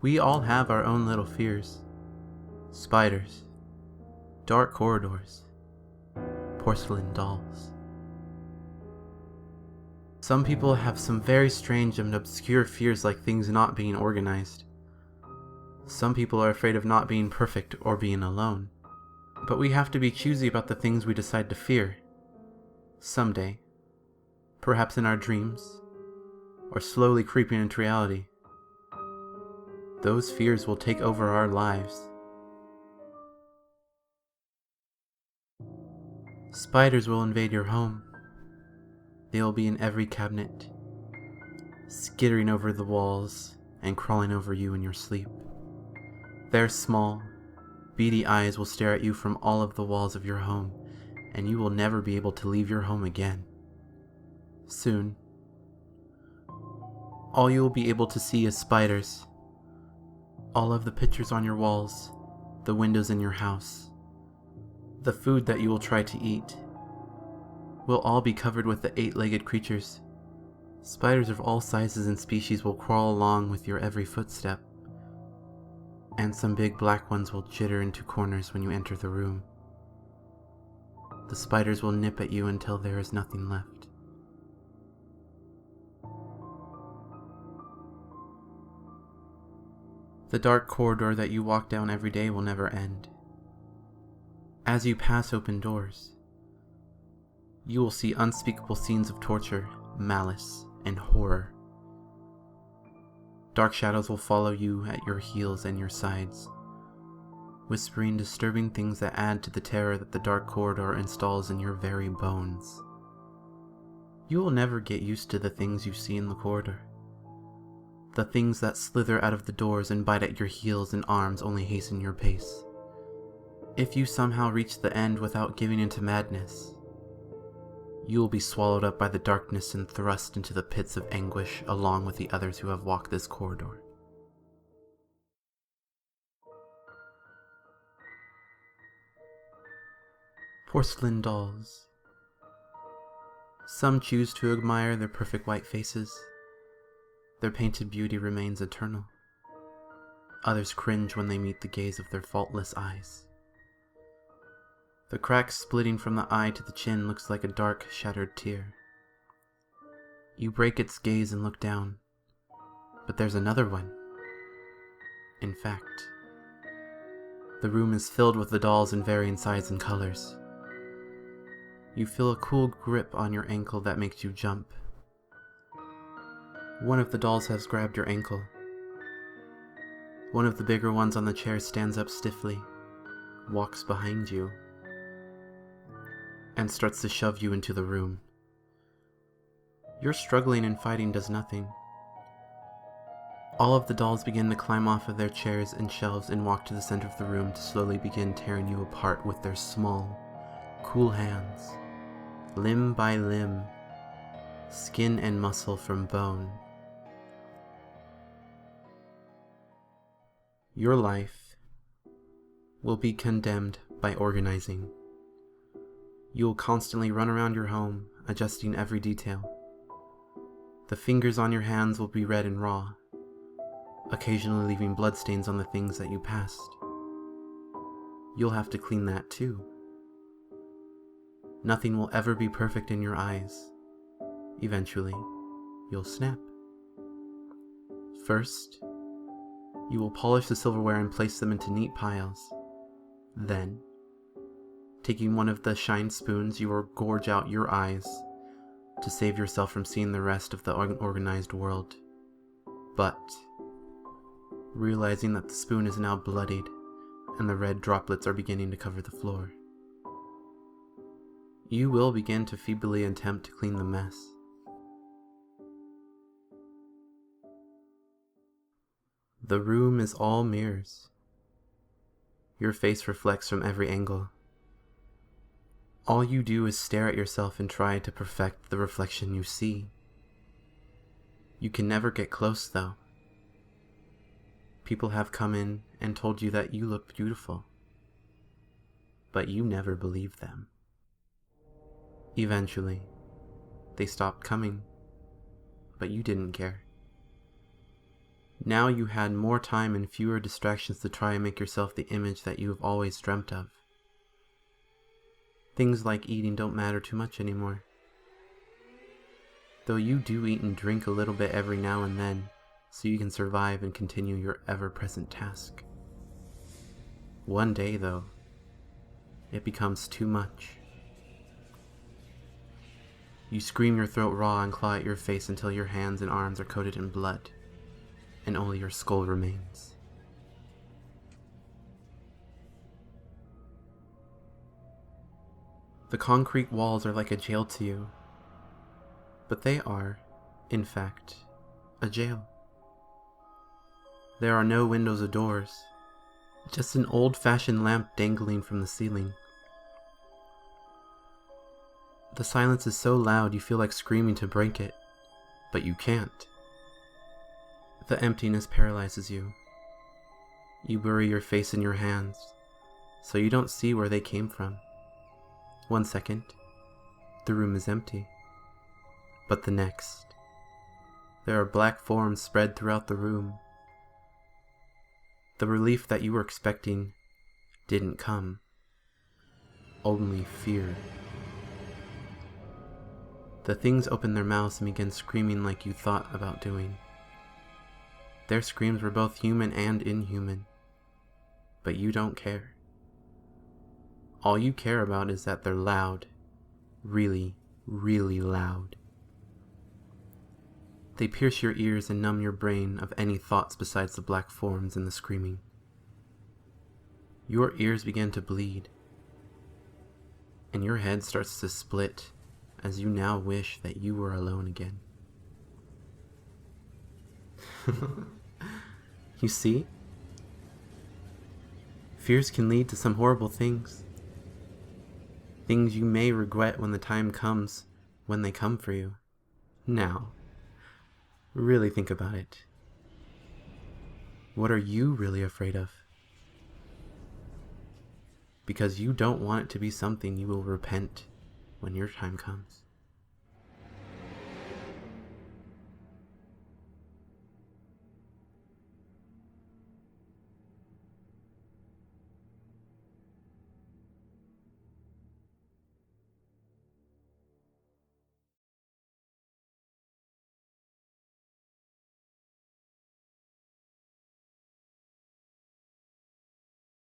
We all have our own little fears. Spiders, dark corridors, porcelain dolls. Some people have some very strange and obscure fears, like things not being organized. Some people are afraid of not being perfect or being alone. But we have to be choosy about the things we decide to fear. Someday, perhaps in our dreams, or slowly creeping into reality, those fears will take over our lives. Spiders will invade your home. They will be in every cabinet, skittering over the walls and crawling over you in your sleep. Their small, beady eyes will stare at you from all of the walls of your home, and you will never be able to leave your home again. Soon, all you will be able to see is spiders. All of the pictures on your walls, the windows in your house, the food that you will try to eat, will all be covered with the 8-legged creatures. Spiders of all sizes and species will crawl along with your every footstep, and some big black ones will jitter into corners when you enter the room. The spiders will nip at you until there is nothing left. The dark corridor that you walk down every day will never end. As you pass open doors, you will see unspeakable scenes of torture, malice, and horror. Dark shadows will follow you at your heels and your sides, whispering disturbing things that add to the terror that the dark corridor installs in your very bones. You will never get used to the things you see in the corridor. The things that slither out of the doors and bite at your heels and arms only hasten your pace. If you somehow reach the end without giving into madness, you will be swallowed up by the darkness and thrust into the pits of anguish along with the others who have walked this corridor. Porcelain dolls. Some choose to admire their perfect white faces. Their painted beauty remains eternal. Others cringe when they meet the gaze of their faultless eyes. The crack splitting from the eye to the chin looks like a dark, shattered tear. You break its gaze and look down, but there's another one. In fact, the room is filled with the dolls in varying sizes and colors. You feel a cool grip on your ankle that makes you jump. One of the dolls has grabbed your ankle. One of the bigger ones on the chair stands up stiffly, walks behind you, and starts to shove you into the room. Your struggling and fighting does nothing. All of the dolls begin to climb off of their chairs and shelves and walk to the center of the room to slowly begin tearing you apart with their small, cool hands, limb by limb, skin and muscle from bone. Your life will be condemned by organizing. You will constantly run around your home, adjusting every detail. The fingers on your hands will be red and raw, occasionally leaving bloodstains on the things that you passed. You'll have to clean that too. Nothing will ever be perfect in your eyes. Eventually, you'll snap. First, you will polish the silverware and place them into neat piles. Then, taking one of the shine spoons, you will gorge out your eyes to save yourself from seeing the rest of the unorganized world. But, realizing that the spoon is now bloodied and the red droplets are beginning to cover the floor, you will begin to feebly attempt to clean the mess. The room is all mirrors. Your face reflects from every angle. All you do is stare at yourself and try to perfect the reflection you see. You can never get close, though. People have come in and told you that you look beautiful, but you never believed them. Eventually, they stopped coming, but you didn't care. Now you had more time and fewer distractions to try and make yourself the image that you have always dreamt of. Things like eating don't matter too much anymore. Though you do eat and drink a little bit every now and then, so you can survive and continue your ever-present task. One day, though, it becomes too much. You scream your throat raw and claw at your face until your hands and arms are coated in blood, and only your skull remains. The concrete walls are like a jail to you, but they are, in fact, a jail. There are no windows or doors, just an old-fashioned lamp dangling from the ceiling. The silence is so loud you feel like screaming to break it, but you can't. The emptiness paralyzes you. You bury your face in your hands, so you don't see where they came from. 1 second, the room is empty. But the next, there are black forms spread throughout the room. The relief that you were expecting didn't come, only fear. The things open their mouths and begin screaming like you thought about doing. Their screams were both human and inhuman, but you don't care. All you care about is that they're loud, really, really loud. They pierce your ears and numb your brain of any thoughts besides the black forms and the screaming. Your ears begin to bleed, and your head starts to split as you now wish that you were alone again. You see? Fears can lead to some horrible things. Things you may regret when the time comes when they come for you. Now, really think about it. What are you really afraid of? Because you don't want it to be something you will repent when your time comes.